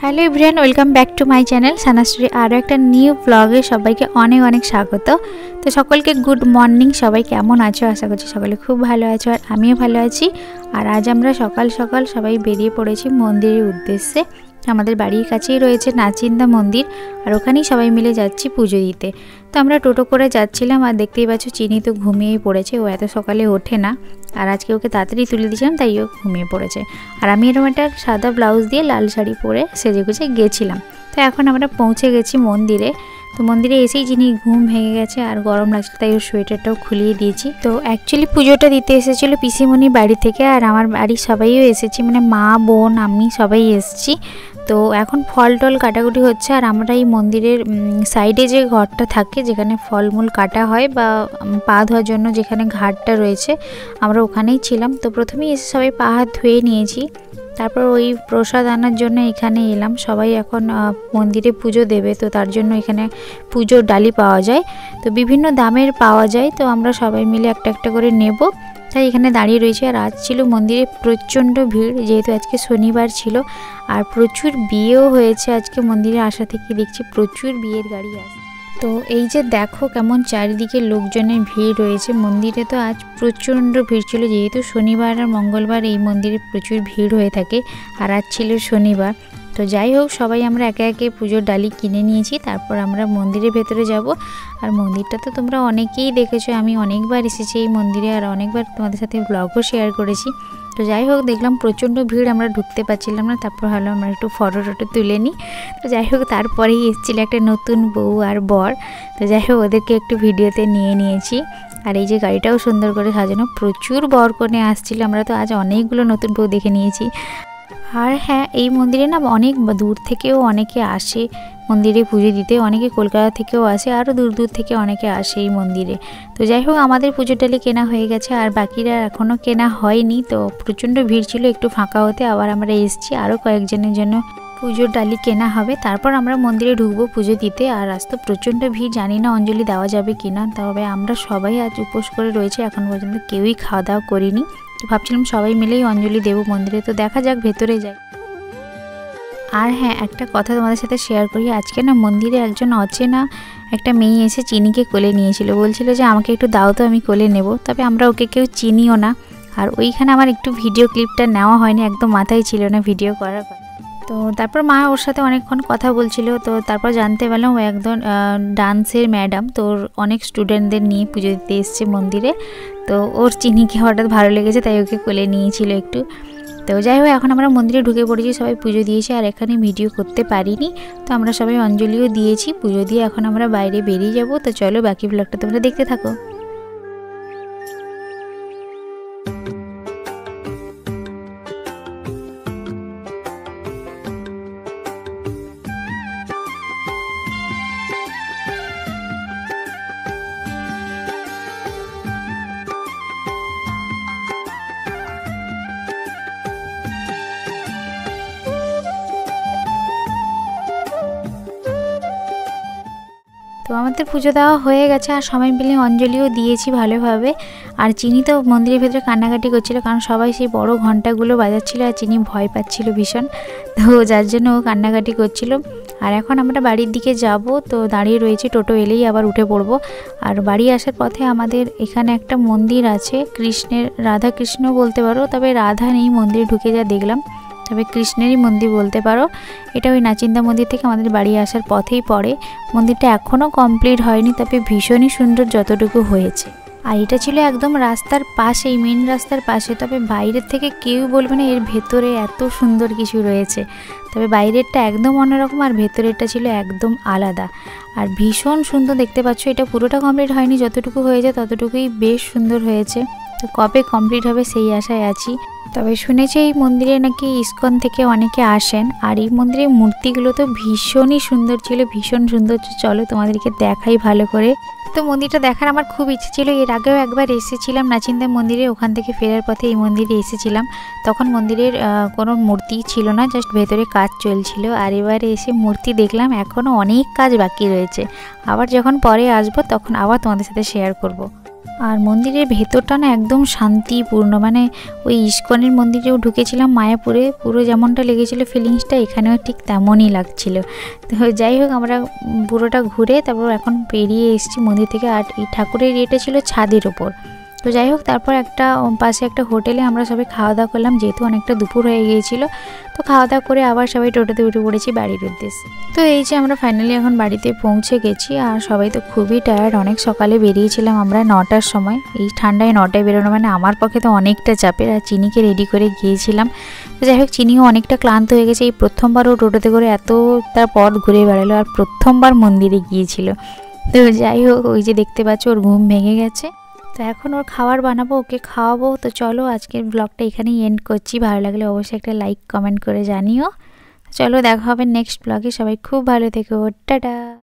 Hello everyone, welcome back to my channel Sanashree. আরও একটা new ব্লগে সবাইকে অনেক অনেক স্বাগত। তো সকলকে গুড মর্নিং। সবাই কেমন আছো? আশা করছি সকলে খুব ভালো আছো, আর আমিও ভালো আছি। আর আজ আমরা সকাল সকাল সবাই বেরিয়ে পড়েছি মন্দিরের উদ্দেশ্যে। আমাদের বাড়ির কাছেই রয়েছে নাচিন্দা মন্দির, আর ওখানেই সবাই মিলে যাচ্ছি পুজো দিতে। তো আমরা টোটো করে যাচ্ছিলাম, আর দেখতেই পাচ্ছ চিনি তো ঘুমিয়েই পড়েছে। ও এত সকালে ওঠে না, আর আজকে ওকে তাড়াতাড়ি তুলে দিয়েছিলাম, তাই ও ঘুমিয়ে পড়েছে। আর আমি এরকম একটা সাদা ব্লাউজ দিয়ে লাল শাড়ি পরে সেজে গুজে গেছিলাম। তো এখন আমরা পৌঁছে গেছি মন্দিরে। তো মন্দিরে এসেই যিনি ঘুম ভেঙে গেছে আর গরম লাগছে, তাই ওর সোয়েটারটাও খুলিয়ে দিয়েছি। তো অ্যাকচুয়ালি পুজোটা দিতে এসেছিলো পিসিমণি বাড়ি থেকে, আর আমার বাড়ির সবাইও এসেছি, মানে মা বোন আমি সবাই এসেছি। তো এখন ফল টল কাটাকুটি হচ্ছে, আর আমরা এই মন্দিরের সাইডে যে ঘরটা থাকে, যেখানে ফলমূল কাটা হয় বা পা ধোয়ার জন্য যেখানে ঘাটটা রয়েছে, আমরা ওখানেই ছিলাম। তো প্রথমেই এসে সবাই পা হাত ধুয়ে নিয়েছি, তারপর ওই প্রসাদ আনার জন্য এখানে এলাম। সবাই এখন মন্দিরে পুজো দেবে, তো তার জন্য এখানে পুজোর ডালি পাওয়া যায়, তো বিভিন্ন দামের পাওয়া যায়। তো আমরা সবাই মিলে একটা একটা করে নেব, তাই এখানে দাঁড়িয়ে রয়েছে। আর আজ ছিল মন্দিরে প্রচণ্ড ভিড়, যেহেতু আজকে শনিবার ছিল, আর প্রচুর বিয়েও হয়েছে আজকে মন্দিরে আসা থেকে। দেখছি প্রচুর বিয়ের গাড়ি আসে। তো এই যে দেখো কেমন চারিদিকে লোকজনের ভিড় রয়েছে মন্দিরে। তো আজ প্রচণ্ড ভিড় ছিল, যেহেতু শনিবার আর মঙ্গলবার এই মন্দিরে প্রচুর ভিড় হয়ে থাকে, আর আজ ছিল শনিবার। তো যাই হোক, সবাই আমরা একে একে পুজোর ডালি কিনে নিয়েছি, তারপর আমরা মন্দিরের ভেতরে যাব। আর মন্দিরটা তো তোমরা অনেকেই দেখেছো, আমি অনেকবার এসেছি এই মন্দিরে, আর অনেকবার তোমাদের সাথে ব্লগও শেয়ার করেছি। তো যাই হোক, দেখলাম প্রচণ্ড ভিড়, আমরা ঢুকতে পারছিলাম না। তারপর হলো আমরা একটু ফটো তুলে নিই। তো যাই হোক, তারপরেই এসেছিল একটা নতুন বউ আর বর। তো যাই হোক, ওদেরকে একটু ভিডিওতে নিয়ে নিয়েছি। আর এই যে গাড়িটাও সুন্দর করে সাজানো, প্রচুর বর কনে আসছিল। আমরা তো আজ অনেকগুলো নতুন বউ দেখে নিয়েছি। আর হ্যাঁ, এই মন্দিরে না অনেক দূর থেকেও অনেকে আসে মন্দিরে পুজো দিতে, অনেকে কলকাতা থেকেও আসে, আরও দূর দূর থেকে অনেকে আসে এই মন্দিরে। তো যাই হোক, আমাদের পুজোর ডালি কেনা হয়ে গেছে, আর বাকিরা এখনও কেনা হয়নি। তো প্রচণ্ড ভিড় ছিল, একটু ফাঁকা হতে আবার আমরা এসেছি, আরও কয়েকজনের জন্য পুজোর ডালি কেনা হবে, তারপর আমরা মন্দিরে ঢুকবো পুজো দিতে। আর আজ তো প্রচণ্ড ভিড়, জানি না অঞ্জলি দেওয়া যাবে কিনা। তবে আমরা সবাই আজ উপোস করে রয়েছে, এখন পর্যন্ত কেউই খাওয়া দাওয়া করিনি। তো ভাবছিলাম সবাই মিলেই অঞ্জলি দেবো মন্দিরে। তো দেখা যাক, ভেতরে যাই। আর হ্যাঁ, একটা কথা তোমাদের সাথে শেয়ার করি। আজকে না মন্দিরে একজন অচেনা একটা মেয়ে এসে চিনিকে কোলে নিয়েছিল, বলছিল যে আমাকে একটু দাও তো, আমি কোলে নেব। তবে আমরা ওকে কেউ চিনিও না, আর ওইখানে আমার একটু ভিডিও ক্লিপটা নেওয়া হয়নি, একদম মাথায় ছিল না ভিডিও করার। তো তারপর মা ওর সাথে অনেকক্ষণ কথা বলছিল। তো তারপর জানতে পারলাম ও একজন ডান্সের ম্যাডাম, তো ওর অনেক স্টুডেন্টদের নিয়ে পুজো দিতে এসছে মন্দিরে। তো ওর চিনিকে হঠাৎ ভালো লেগেছে, তাই ওকে কোলে নিয়েছিল একটু। তো যাই হোক, এখন আমরা মন্দিরে ঢুকে পড়েছি, সবাই পুজো দিয়েছি, আর এখানে ভিডিও করতে পারিনি। তো আমরা সবাই অঞ্জলিও দিয়েছি, পুজো দিয়ে এখন আমরা বাইরে বেরিয়ে যাব। তো চলো, বাকি ব্লগটা তোমরা দেখতে থাকো। তো আমাদের পুজো দেওয়া হয়ে গেছে, আর সবাই মিলে অঞ্জলিও দিয়েছি ভালোভাবে। আর চিনি তো মন্দিরের ভেতরে কান্নাকাটি করছিল, কারণ সবাই সেই বড় ঘন্টাগুলো বাজাচ্ছিল, আর চিনি ভয় পাচ্ছিল ভীষণ, তো যার জন্য ও কান্নাকাটি করছিল। আর এখন আমরা বাড়ির দিকে যাব, তো দাঁড়িয়ে রয়েছি, টোটো এলেই আবার উঠে পড়বো। আর বাড়ি আসার পথে আমাদের এখানে একটা মন্দির আছে কৃষ্ণের, রাধা কৃষ্ণ বলতে পারো, তবে রাধা নেই মন্দিরে ঢুকে যা দেখলাম, তবে কৃষ্ণেরই মন্দির বলতে পারো। এটা ওই নাচিন্দা মন্দির থেকে আমাদের বাড়ি আসার পথেই পড়ে। মন্দিরটা এখনও কমপ্লিট হয়নি, তবে ভীষণই সুন্দর যতটুকু হয়েছে। আর এটা ছিল একদম রাস্তার পাশেই, মেন রাস্তার পাশে। তবে বাইরের থেকে কেউ বলবে না এর ভেতরে এত সুন্দর কিছু রয়েছে। তবে বাইরেরটা একদম অন্যরকম, আর ভেতরেরটা ছিল একদম আলাদা, আর ভীষণ সুন্দর দেখতে পাচ্ছ। এটা পুরোটা কমপ্লিট হয়নি, যতটুকু হয়েছে ততটুকুই বেশ সুন্দর হয়েছে। তো কবে কমপ্লিট হবে সেই আশায় আছি। তবে শুনেছি এই মন্দিরে নাকি ইসকন থেকে অনেকে আসেন, আর এই মন্দিরের মূর্তিগুলো তো ভীষণই সুন্দর ছিল, ভীষণ সুন্দর। চলো তোমাদেরকে দেখাই ভালো করে। তো মন্দিরটা দেখার আমার খুব ইচ্ছে ছিল। এর আগেও একবার এসেছিলাম নাচিন্দা মন্দিরে, ওখান থেকে ফেরার পথে এই মন্দিরে এসেছিলাম। তখন মন্দিরের কোনো মূর্তি ছিল না, জাস্ট ভেতরে কাজ চলছিল। আর এবারে এসে মূর্তি দেখলাম, এখনও অনেক কাজ বাকি রয়েছে। আবার যখন পরে আসবো তখন আবার তোমাদের সাথে শেয়ার করব। আর মন্দিরের ভেতরটা না একদম শান্তিপূর্ণ, মানে ওই ইস্কনের মন্দিরেও ঢুকেছিলাম মায়াপুরে, পুরো যেমনটা লেগেছিলো ফিলিংসটা এখানেও ঠিক তেমনই লাগছিল। তো যাই হোক আমরা পুরোটা ঘুরে তারপর এখন বেরিয়ে এসেছি মন্দির থেকে। আর এই ঠাকুরের ইয়েটা ছিল ছাদের ওপর। তো যাই হোক তারপর একটা পাশে একটা হোটেলে আমরা সবাই খাওয়া দাওয়া করলাম, যেহেতু অনেকটা দুপুর হয়ে গিয়েছিল। তো খাওয়া দাওয়া করে আবার সবাই টোটোতে উঠে পড়েছি বাড়ির উদ্দেশ্যে। তো এই যে আমরা ফাইনালি এখন বাড়িতে পৌঁছে গেছি। আর সবাই তো খুবই টায়ার্ড, অনেক সকালে বেরিয়েছিলাম আমরা 9টার সময়। এই ঠান্ডায় 9টায় বেরোনো মানে আমার পক্ষে তো অনেকটা চাপের। আর চিনিকে রেডি করে গিয়েছিলাম। তো যাই হোক চিনিও অনেকটা ক্লান্ত হয়ে গেছে, এই প্রথমবার ও টোটোতে করে এত তার পথ ঘুরে বেড়ালো আর প্রথমবার মন্দিরে গিয়েছিল। তো যাই হোক ওই যে দেখতে পাচ্ছ ওর ঘুম ভেঙে গেছে। তো এখন ওর খাবার বানাবো, ওকে খাওয়াবো। তো চলো আজকের ব্লগটা এখানেই এন্ড করছি। ভালো লাগলে অবশ্যই একটা লাইক কমেন্ট করে জানিও। চলো দেখা হবে নেক্সট ব্লগে, সবাই খুব ভালো থেকো, টাটা।